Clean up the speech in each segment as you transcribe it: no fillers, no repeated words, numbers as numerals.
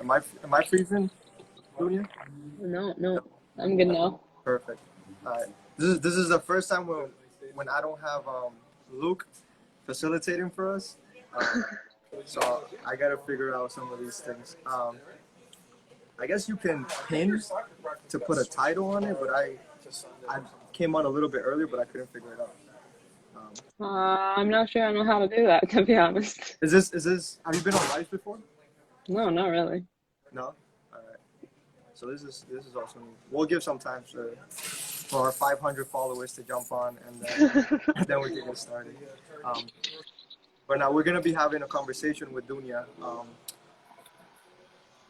Am I freezing, Julia? No, I'm good now. Perfect. All right. This is the first time when I don't have Luke facilitating for us. Um, so I gotta figure out some of these things. I guess you can pin to put a title on it, but I came on a little bit earlier, but I couldn't figure it out. I'm not sure I know how to do that, to be honest. Is this? Have you been on live before? No, not really. No. All right. So this is also new. We'll give some time for our 500 followers to jump on, and then and then we can get started. Um, but now we're gonna be having a conversation with Dunya.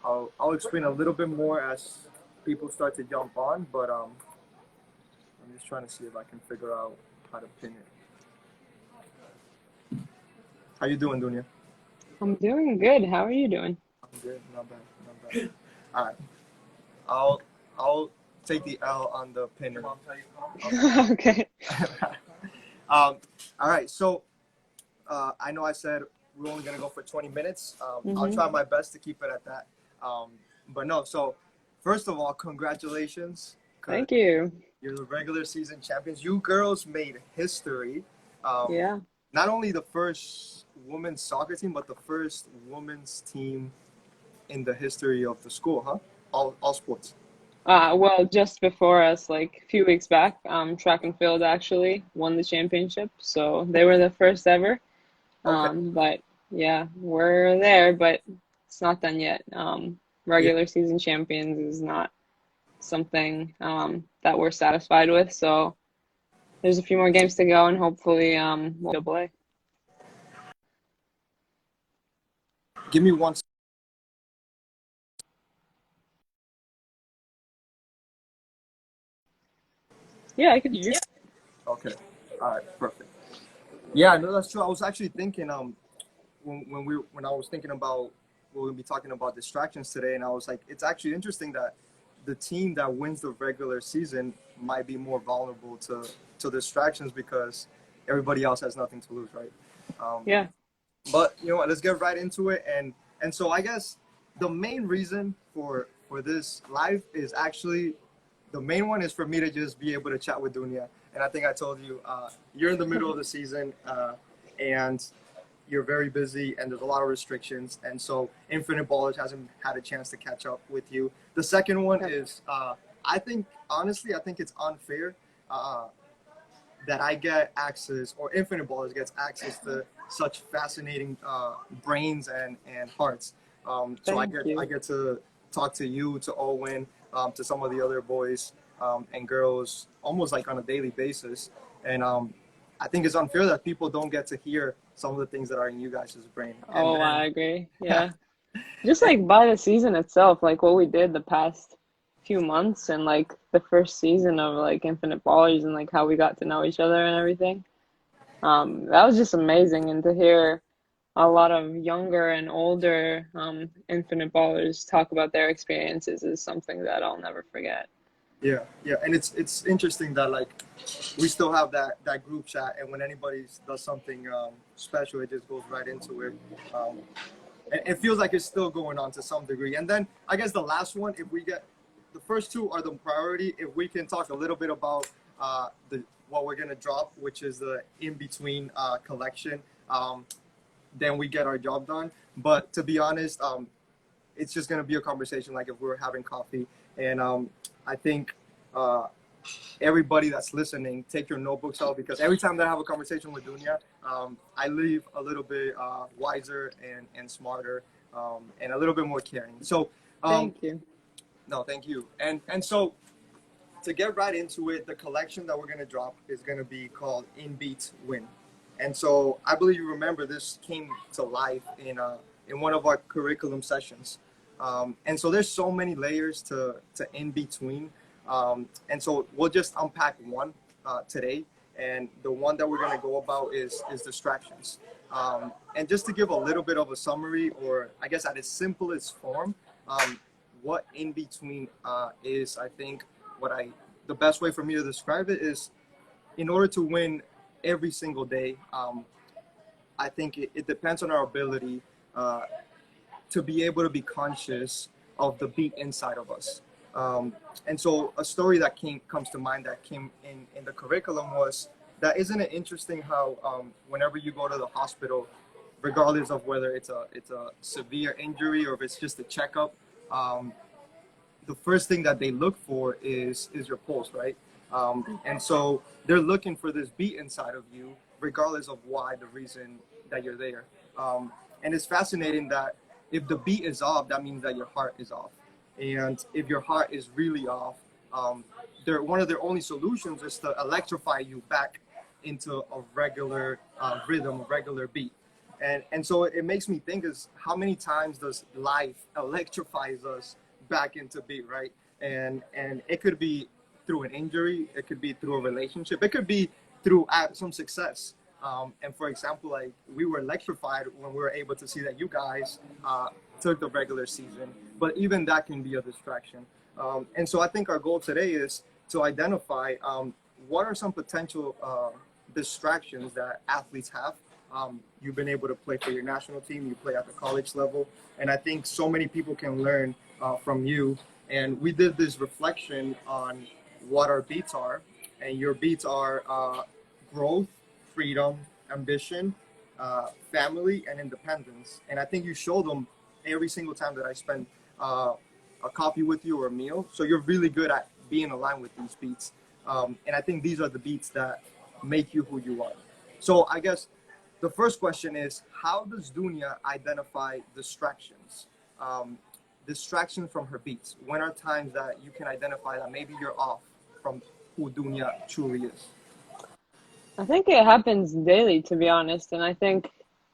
I'll explain a little bit more as people start to jump on, but I'm just trying to see if I can figure out how to pin it. How you doing, Dunya? I'm doing good. How are you doing? I'm good. Not bad. Not bad. All right. I'll take the L on the pinner. Okay. All right. So I know I said we're only gonna go for 20 minutes. I'll try my best to keep it at that. But no. So first of all, congratulations. Thank you. You're the regular season champions. You girls made history. Yeah. Not only the first women's soccer team, but the first women's team in the history of the school, huh? All sports. Well, just before us, like a few weeks back, track and field actually won the championship, so they were the first ever. Okay. But yeah, we're there, but it's not done yet. Yeah. Regular season champions is not something that we're satisfied with, so there's a few more games to go, and hopefully we'll play. Give me one. Yeah, I could hear you. Okay. All right. Perfect. Yeah, no, that's true. I was actually thinking when I was thinking about we're gonna be talking about distractions today, and I was like, it's actually interesting that the team that wins the regular season might be more vulnerable to distractions because everybody else has nothing to lose, right? Yeah. But you know what? Let's get right into it. And so I guess the main reason for this live is actually the main one is for me to just be able to chat with Dunya. And I think I told you you're in the middle of the season and you're very busy and there's a lot of restrictions. And so Infinite Ballers hasn't had a chance to catch up with you. The second one is I think it's unfair that I get access or Infinite Ballers gets access to such fascinating brains and hearts. So I get to talk to you, to Owen, to some of the other boys and girls almost like on a daily basis. And I think it's unfair that people don't get to hear some of the things that are in you guys' brain. Oh, I agree. Yeah. Just like by the season itself, like what we did the past few months and like the first season of like Infinite Ballers and like how we got to know each other and everything. That was just amazing. And to hear a lot of younger and older Infinite Ballers talk about their experiences is something that I'll never forget. Yeah, and it's interesting that like we still have that group chat, and when anybody does something special, it just goes right into it. And it feels like it's still going on to some degree. And then I guess the last one, if we get the first two are the priority. If we can talk a little bit about what we're gonna drop, which is the InBeatWin collection, then we get our job done. But to be honest, it's just gonna be a conversation like if we were having coffee. And I think everybody that's listening, take your notebooks out because every time that I have a conversation with Dunya, I leave a little bit wiser and smarter and a little bit more caring. So Thank you. No, thank you. And so to get right into it, the collection that we're gonna drop is gonna be called InBeatWin. And so I believe you remember this came to life in one of our curriculum sessions. And so there's so many layers to in between. And so we'll just unpack one today. And the one that we're going to go about is distractions. And just to give a little bit of a summary, or I guess at its simplest form, what in between is, I think, the best way for me to describe it is in order to win every single day, I think it depends on our ability to be able to be conscious of the beat inside of us. And so a story that comes to mind that came in the curriculum was that isn't it interesting how whenever you go to the hospital, regardless of whether it's a severe injury or if it's just a checkup, um, the first thing that they look for is your pulse, right? And so they're looking for this beat inside of you, regardless of why the reason that you're there. And it's fascinating that if the beat is off, that means that your heart is off. And if your heart is really off, one of their only solutions is to electrify you back into a regular rhythm, a regular beat. And so it makes me think is how many times does life electrifies us back into beat, right? And it could be through an injury, it could be through a relationship, it could be through some success. And for example, like we were electrified when we were able to see that you guys took the regular season, but even that can be a distraction. And so I think our goal today is to identify what are some potential distractions that athletes have. You've been able to play for your national team, you play at the college level, and I think so many people can learn from you. And we did this reflection on what our beats are, and your beats are growth, freedom, ambition, family, and independence. And I think you show them every single time that I spend a coffee with you or a meal. So you're really good at being aligned with these beats. And I think these are the beats that make you who you are. So I guess the first question is, how does Dunya identify distractions? Distraction from her beats. When are times that you can identify that maybe you're off from who Dunya truly is? I think it happens daily, to be honest, and I think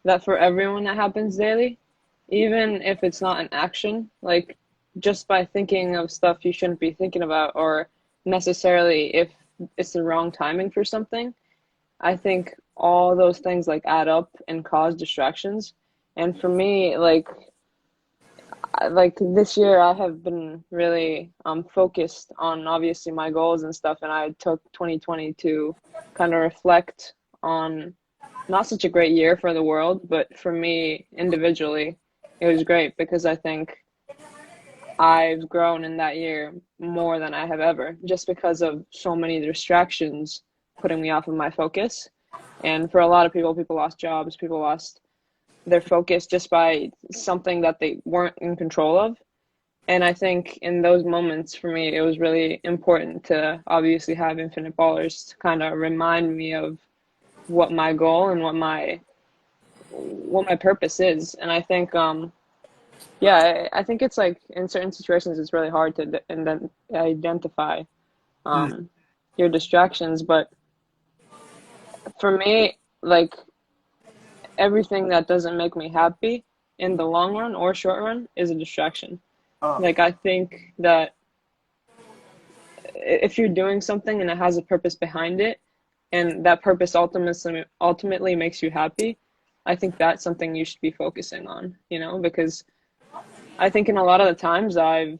that for everyone that happens daily, even if it's not an action, like just by thinking of stuff you shouldn't be thinking about, or necessarily if it's the wrong timing for something, I think all those things like add up and cause distractions. And for me, like this year I have been really focused on obviously my goals and stuff, and I took 2020 to kind of reflect on not such a great year for the world, but for me individually it was great because I think I've grown in that year more than I have ever, just because of so many distractions putting me off of my focus. And for a lot of people, people lost jobs, people lost their focus just by something that they weren't in control of. And I think in those moments for me, it was really important to obviously have Infinite Ballers to kind of remind me of what my goal and what my purpose is. And I think yeah, I think it's like in certain situations it's really hard to identify Mm. um your distractions, but for me, like everything that doesn't make me happy in the long run or short run is a distraction. Uh, Like I think that if you're doing something and it has a purpose behind it, and that purpose ultimately makes you happy, I think that's something you should be focusing on, because I think in a lot of the times I've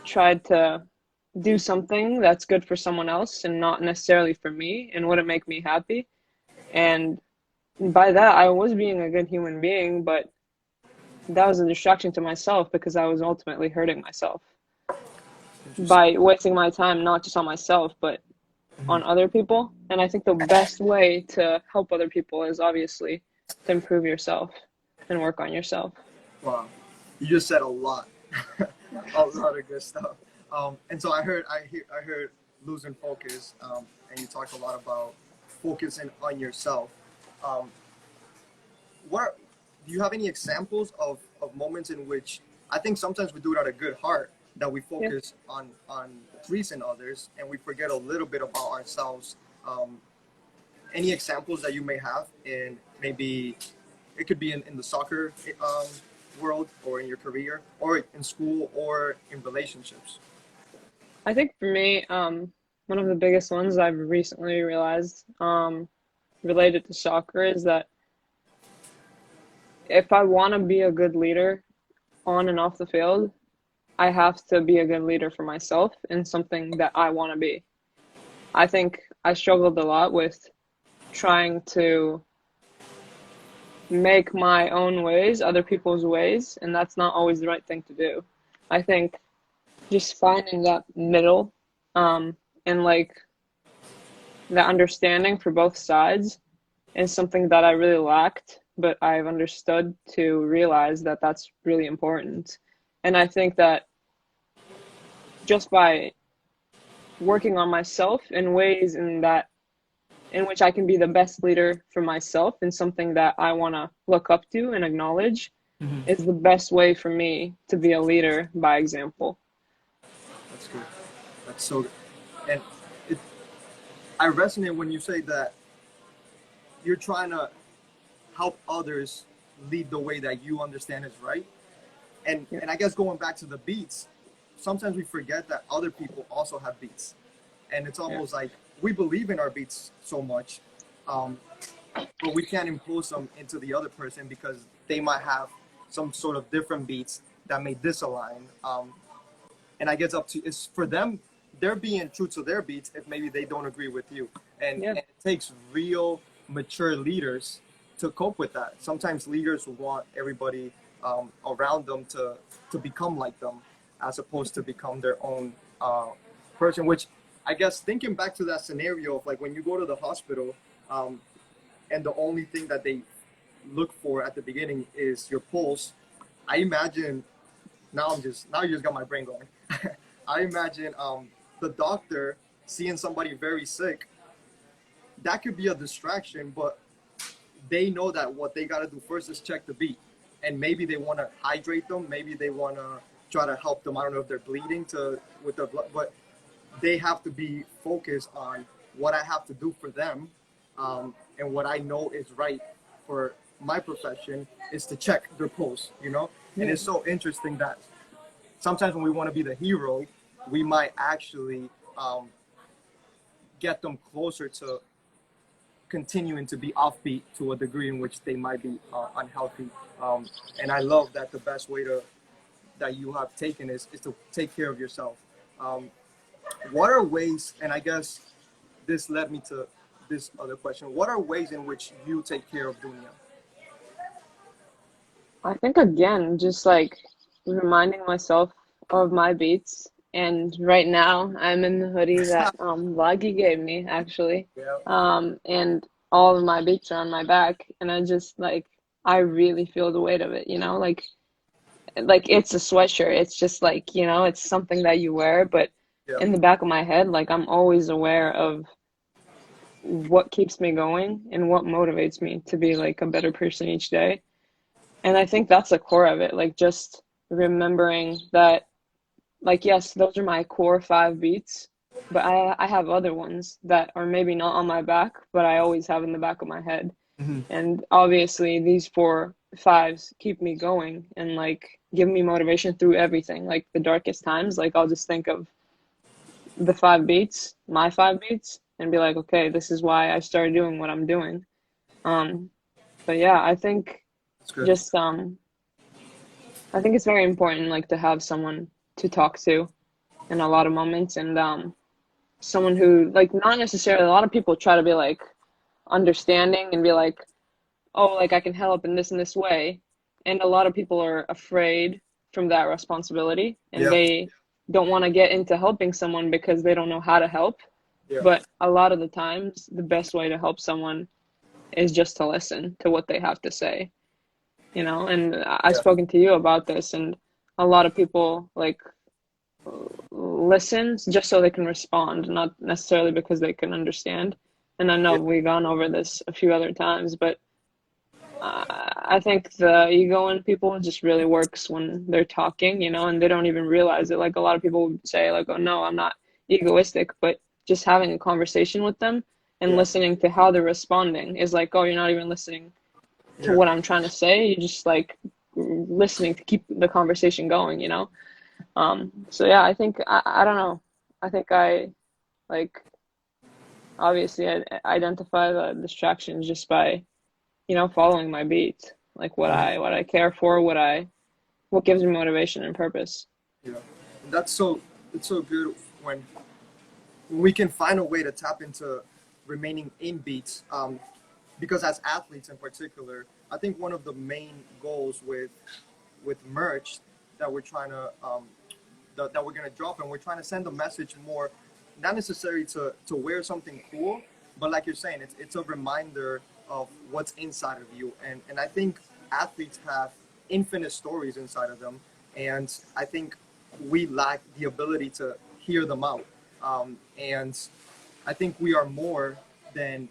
tried to do something that's good for someone else and not necessarily for me and wouldn't make me happy. And by that, I was being a good human being, but that was a distraction to myself because I was ultimately hurting myself Interesting. by wasting my time, not just on myself, but on other people. And I think the best way to help other people is obviously to improve yourself and work on yourself. Wow, you just said a lot, a lot of good stuff. And so I heard losing focus, and you talked a lot about focusing on yourself. Um, what do you have any examples of moments in which I think sometimes we do it out of good heart that we Yeah. focus on pleasing others and we forget a little bit about ourselves. Any examples that you may have in maybe it could be in the soccer world or in your career or in school or in relationships. I think for me, one of the biggest ones I've recently realized, related to soccer is that if I want to be a good leader on and off the field, I have to be a good leader for myself in something that I want to be. I think I struggled a lot with trying to make my own ways other people's ways, and that's not always the right thing to do. I think just finding that middle, and like the understanding for both sides is something that I really lacked, but I've understood to realize that that's really important. And I think that just by working on myself in ways in which I can be the best leader for myself and something that I want to look up to and acknowledge Hmm. is the best way for me to be a leader by example. That's good. That's so good. And it, I resonate when you say that you're trying to help others lead the way that you understand is right. Yeah. And I guess going back to the beats, sometimes we forget that other people also have beats, and it's Yeah. almost like we believe in our beats so much, um, but we can't impose them into the other person because they might have some sort of different beats that may disalign. And I guess up to it's for them. They're being true to their beats if maybe they don't agree with you, Yeah. and it takes real mature leaders to cope with that. Sometimes leaders want everybody around them to become like them, as opposed to become their own person. Which I guess thinking back to that scenario of like when you go to the hospital, um, and the only thing that they look for at the beginning is your pulse. I imagine now you just got my brain going. I imagine the doctor seeing somebody very sick, that could be a distraction, but they know that what they got to do first is check the beat, and maybe they want to hydrate them, maybe they want to try to help them. I don't know if they're bleeding to with their blood, but they have to be focused on what I have to do for them, and what I know is right for my profession is to check their pulse, you know. And Yeah. it's so interesting that sometimes when we want to be the hero, we might actually get them closer to continuing to be offbeat to a degree in which they might be unhealthy. Um, and I love that the best way to that you have taken is to take care of yourself. Um, what are ways, and I guess this led me to this other question, what are ways in which you take care of Dunya? I think again, just like reminding myself of my beats. And right now, I'm in the hoodie that Vloggy gave me actually, Yeah, and all of my beats are on my back, and I just like I really feel the weight of it, like it's a sweatshirt. It's just like it's something that you wear, but yeah, in the back of my head, like I'm always aware of what keeps me going and what motivates me to be like a better person each day. And I think that's the core of it, like just remembering that, like, yes, those are my core five beats, but I have other ones that are maybe not on my back, but I always have in the back of my head. mm-hmm. And obviously, these four fives keep me going and like give me motivation through everything. Like the darkest times, like I'll just think of the five beats, my five beats, and be like, okay, this is why I started doing what I'm doing. Um, but yeah, That's good. just I think it's very important like to have someone to talk to in a lot of moments, and someone who like not necessarily a lot of people try to be like understanding and be like, oh, like I can help in this and this way. And a lot of people are afraid from that responsibility and Yeah, they don't want to get into helping someone because they don't know how to help. yeah, But a lot of the times, the best way to help someone is just to listen to what they have to say, And I've yeah, spoken to you about this, and a lot of people like listen just so they can respond, not necessarily because they can understand. And I know yeah, we've gone over this a few other times, but I think the ego in people just really works when they're talking, and they don't even realize it. Like a lot of people would say, like, "Oh no, I'm not egoistic," but just having a conversation with them and yeah, listening to how they're responding is like, "Oh, you're not even listening to yeah. what I'm trying to say. You're just like listening to keep the conversation going." So yeah, I think I don't know. I think I like obviously I identify the distractions just by following my beat, like what Mhm. I care for, what gives me motivation and purpose. Yeah. And that's so it's so good when we can find a way to tap into remaining in beats. because as athletes in particular, I think one of the main goals with merch that we're trying to that we're gonna drop, and we're trying to send a message more, not necessarily to wear something cool, but like you're saying, it's a reminder of what's inside of you, and I think athletes have infinite stories inside of them, and I think we lack the ability to hear them out, and I think we are more than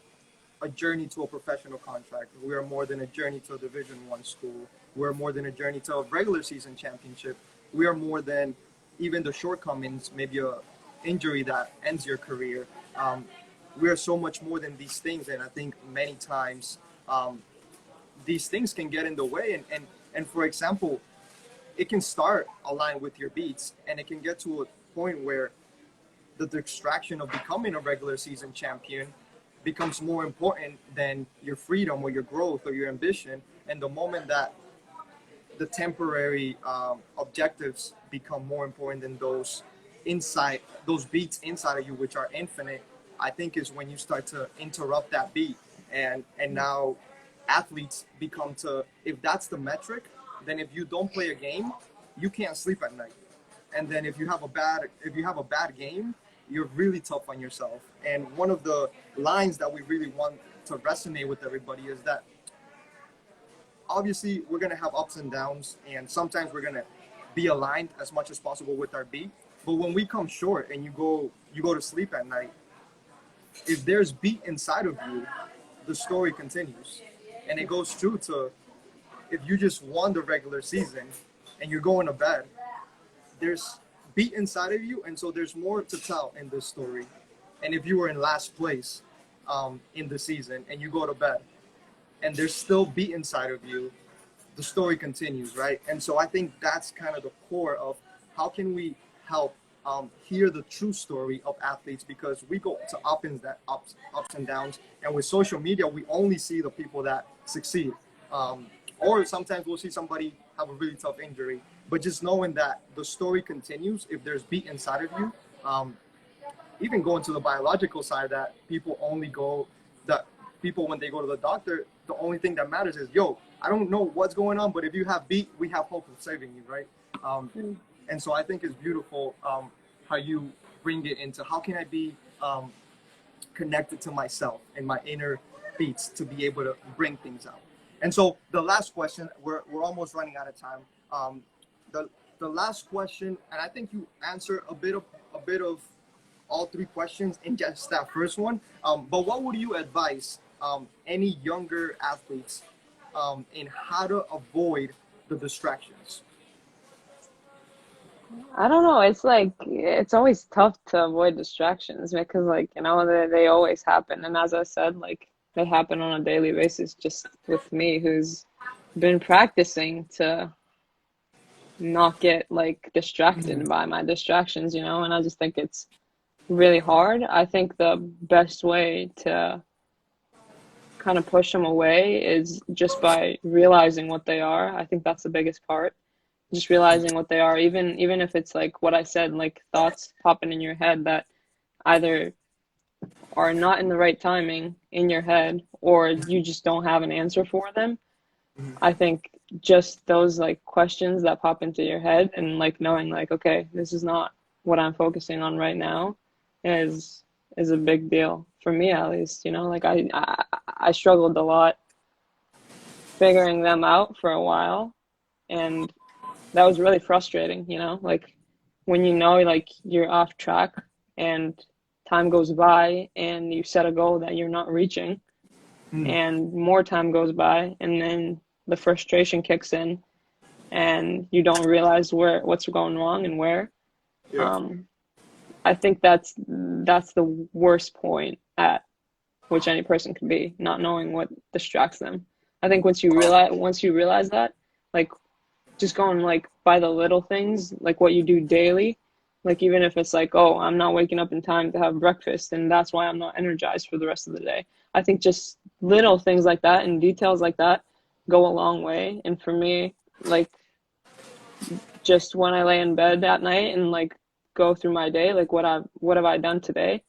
a journey to a professional contract. We are more than a journey to a Division 1 school. We're more than a journey to a regular season championship. We are more than even the shortcomings, maybe a injury that ends your career. We are so much more than these things, and I think many times these things can get in the way. And for example, it can start aligned with your beats, and it can get to a point where the distraction of becoming a regular season champion becomes more important than your freedom or your growth or your ambition. And the moment that the temporary objectives become more important than those beats inside of you, which are infinite, I think is when you start to interrupt that beat. And now athletes become to, if that's the metric, then if you don't play a game, you can't sleep at night. And then if you have a bad game, you're really tough on yourself. And one of the lines that we really want to resonate with everybody is that obviously we're going to have ups and downs, and sometimes we're going to be aligned as much as possible with our beat. But when we come short and you go to sleep at night, if there's beat inside of you, the story continues. And it goes true to, if you just won the regular season and you're going to bed, there's beat inside of you, and so there's more to tell in this story. And if you were in last place in the season and you go to bed and there's still beat inside of you, the story continues, right? And so I think that's kind of the core of how can we help hear the true story of athletes, because we go to ups and downs, and with social media we only see the people that succeed, or sometimes we'll see somebody have a really tough injury. But just knowing that the story continues, if there's beat inside of you, even going to the biological side, that people when they go to the doctor, the only thing that matters is, yo, I don't know what's going on, but if you have beat, we have hope of saving you, right? And so I think it's beautiful how you bring it into how can I be connected to myself and my inner beats to be able to bring things out. And so the last question, we're almost running out of time. The last question, and I think you answer a bit of all three questions in just that first one. But what would you advise any younger athletes in how to avoid the distractions? I don't know. It's like it's always tough to avoid distractions because, like, you know, they always happen. And as I said, like, they happen on a daily basis. Just with me, who's been practicing to not get like distracted by my distractions, you know. And I just think it's really hard. I think the best way to kind of push them away is just by realizing what they are. I think that's the biggest part. Just realizing what they are, even if it's like what I said, like thoughts popping in your head that either are not in the right timing in your head or you just don't have an answer for them. I think just those like questions that pop into your head and like knowing like, okay, this is not what I'm focusing on right now is a big deal for me, at least. You know, like I struggled a lot figuring them out for a while, and that was really frustrating, you know, like when you know like you're off track and time goes by and you set a goal that you're not reaching and more time goes by and then the frustration kicks in and you don't realize what's going wrong and where. I think that's the worst point at which any person can be, not knowing what distracts them. I think once you realize that, like, just going like by the little things, like what you do daily, like even if it's like, oh, I'm not waking up in time to have breakfast and that's why I'm not energized for the rest of the day. I think just little things like that and details like that go a long way. And for me, like just when I lay in bed at night and like go through my day, like what have I done today?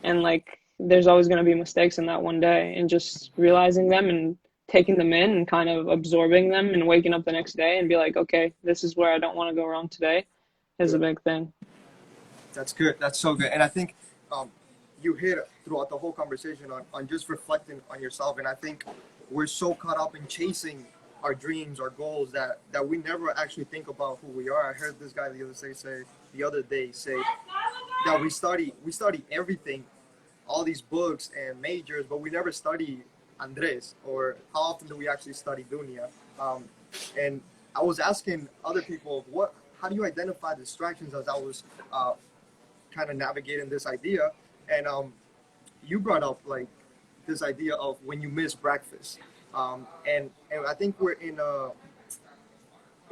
And like there's always going to be mistakes in that one day, and just realizing them and taking them in and kind of absorbing them and waking up the next day and be like, okay, this is where I don't want to go wrong today is a big thing. That's good. That's so good. And I think um, you hit throughout the whole conversation on just reflecting on yourself. And I think we're so caught up in chasing our dreams, our goals, that we never actually think about who we are. I heard this guy the other day say that we study everything, all these books and majors, but we never study Andres, or how often do we actually study Dunia? Um, and I was asking other people, how do you identify distractions, as I was kind of navigating this idea, and you brought up like this idea of when you miss breakfast, and I think we're in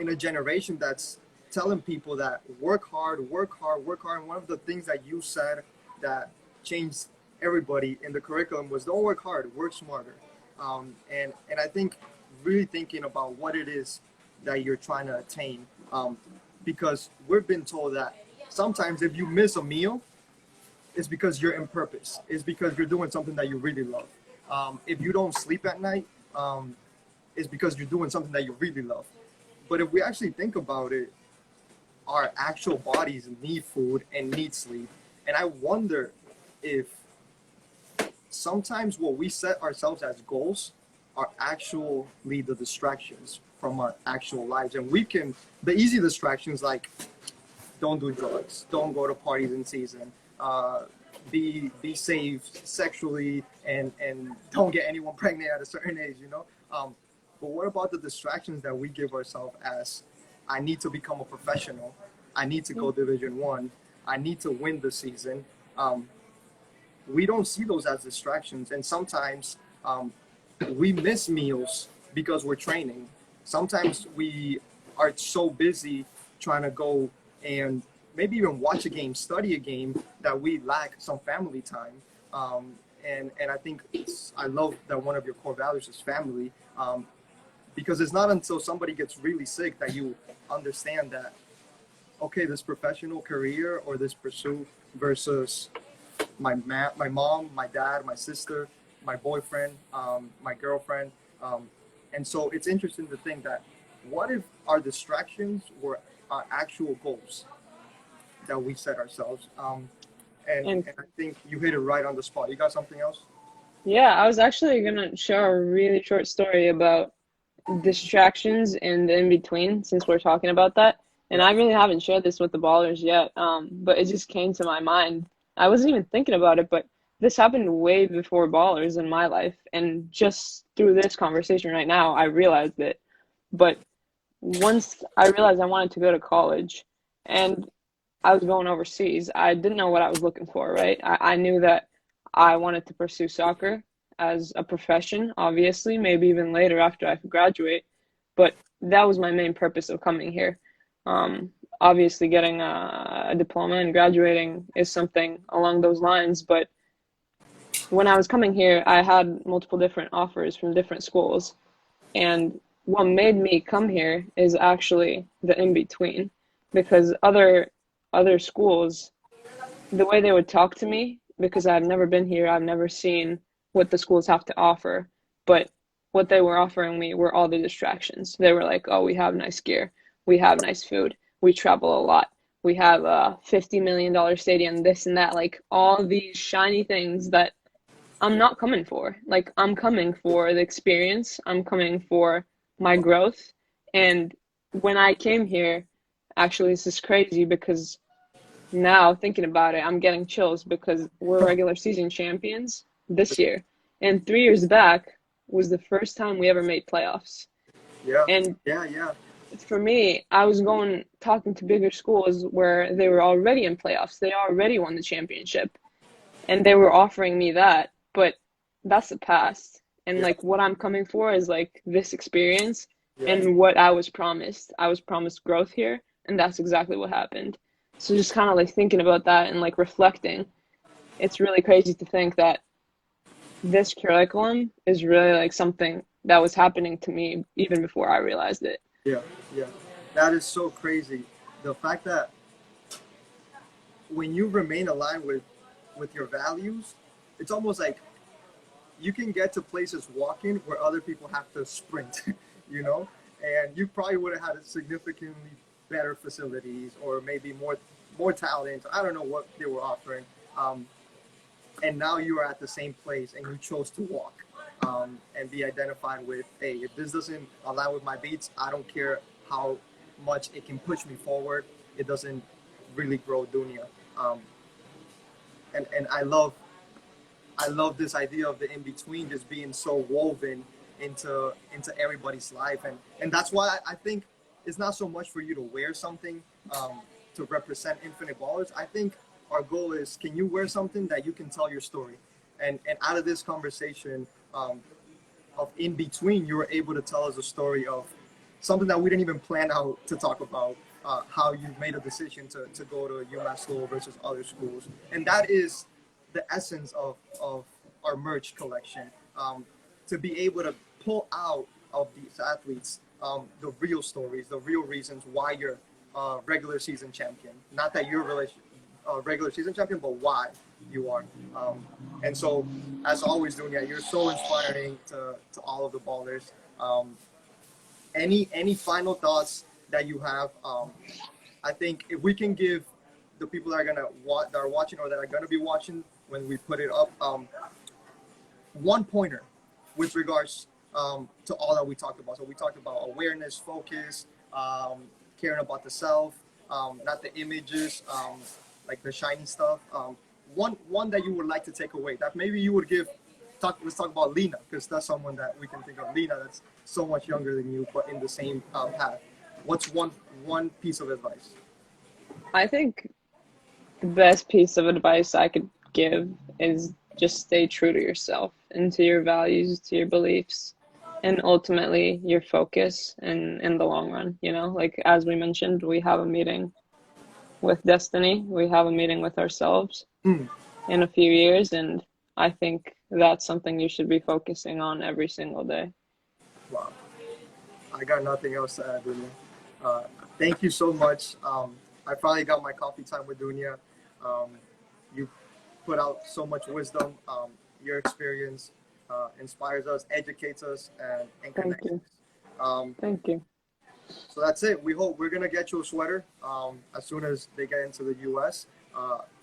a generation that's telling people that work hard, work hard, work hard. And one of the things that you said that changed everybody in the curriculum was don't work hard, work smarter. And I think really thinking about what it is that you're trying to attain, because we've been told that sometimes if you miss a meal, it's because you're in purpose. It's because you're doing something that you really love. If you don't sleep at night, it's because you're doing something that you really love. But if we actually think about it, our actual bodies need food and need sleep. And I wonder if sometimes what we set ourselves as goals are actually the distractions from our actual lives. And the easy distractions like don't do drugs, don't go to parties in season, be safe sexually, and don't get anyone pregnant at a certain age, you know? But what about the distractions that we give ourselves as, I need to become a professional, I need to go Division 1, I need to win the season? We don't see those as distractions. And sometimes we miss meals because we're training. Sometimes we are so busy trying to go and maybe even watch a game, study a game, that we lack some family time. And I think I love that one of your core values is family, because it's not until somebody gets really sick that you understand that, okay, this professional career or this pursuit versus my mom, my dad, my sister, my boyfriend, my girlfriend. And so it's interesting to think that what if our distractions were our actual goals that we set ourselves? And I think you hit it right on the spot. You got something else? Yeah, I was actually gonna share a really short story about distractions and the in between since we're talking about that. And Yeah. I really haven't shared this with the ballers yet, but it just came to my mind. I wasn't even thinking about it, but this happened way before ballers in my life. And just through this conversation right now, I realized it. But once I realized I wanted to go to college and I was going overseas, I didn't know what I was looking for, right? I knew that I wanted to pursue soccer as a profession, obviously, maybe even later after I graduate. But that was my main purpose of coming here. Obviously, getting a diploma and graduating is something along those lines. But when I was coming here, I had multiple different offers from different schools. And what made me come here is actually the in between, because other schools, the way they would talk to me, because I've never been here, I've never seen what the schools have to offer, but what they were offering me were all the distractions. They were like, oh, we have nice gear, we have nice food, we travel a lot, we have a $50 million stadium, this and that, like all these shiny things that I'm not coming for. Like, I'm coming for the experience, I'm coming for my growth. And when I came here, actually, this is crazy because now thinking about it, I'm getting chills because we're regular season champions this year. And 3 years back was the first time we ever made playoffs. Yeah. And Yeah. Yeah. for me, I was going talking to bigger schools where they were already in playoffs. They already won the championship. And they were offering me that. But that's the past. And Yeah. like what I'm coming for is like this experience Yeah. and what I was promised. I was promised growth here, and that's exactly what happened. So just kind of like thinking about that and like reflecting, it's really crazy to think that this curriculum is really like something that was happening to me even before I realized it. Yeah. Yeah. That is so crazy. The fact that when you remain aligned with your values, it's almost like you can get to places walking where other people have to sprint, you know, and you probably would have had significantly better facilities or maybe more talent. I don't know what they were offering, and now you are at the same place and you chose to walk, and be identified with, hey, if this doesn't align with my beats, I don't care how much it can push me forward. It doesn't really grow Dunia. Um, and I love this idea of the in between just being so woven into everybody's life, and that's why I think it's not so much for you to wear something, to represent Infinite Ballers. I think our goal is, can you wear something that you can tell your story, and out of this conversation, of in between, you were able to tell us a story of something that we didn't even plan out to talk about. How you made a decision to go to UMass Lowell versus other schools, and that is the essence of our merch collection. To be able to pull out of these athletes, the real stories, the real reasons why you're regular season champion. Not that you're regular season champion, but why you are. And so, as always, Dunya, you're so inspiring to all of the ballers. Any final thoughts that you have? I think if we can give the people that are watching or that are gonna be watching when we put it up, one pointer with regards, to all that we talked about. So we talked about awareness, focus, caring about the self, not the images, like the shiny stuff. One that you would like to take away that maybe you would give. Let's talk about Lena, because that's someone that we can think of. Lena, that's so much younger than you, but in the same path. What's one piece of advice? I think the best piece of advice I could give is just stay true to yourself and to your values, to your beliefs, and ultimately your focus in the long run. You know, like as we mentioned, we have a meeting with destiny, we have a meeting with ourselves Mm. in a few years, and I think that's something you should be focusing on every single day. Wow. I got nothing else to add, Dunya. Uh, Thank you so much. I finally got my coffee time with Dunya. You put out so much wisdom. Your experience inspires us, educates us, and Thank connects you. us. Thank you. So that's it. We're gonna get you a sweater as soon as they get into the U.S.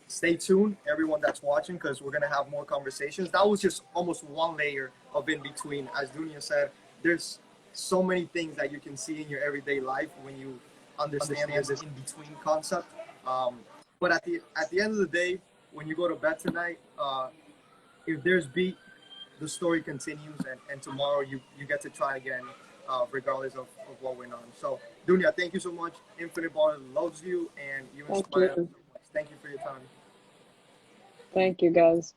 Stay tuned, everyone that's watching, because we're gonna have more conversations. That was just almost one layer of in between. As Dunia said, there's so many things that you can see in your everyday life when you understand this in between concept. But at the end of the day, when you go to bed tonight, if there's beat, the story continues, and tomorrow you get to try again, regardless of what went on. So, Dunia, thank you so much. Infinite Ball loves you, and you Thank inspire us you. so much. Thank you for your time. Thank you, guys.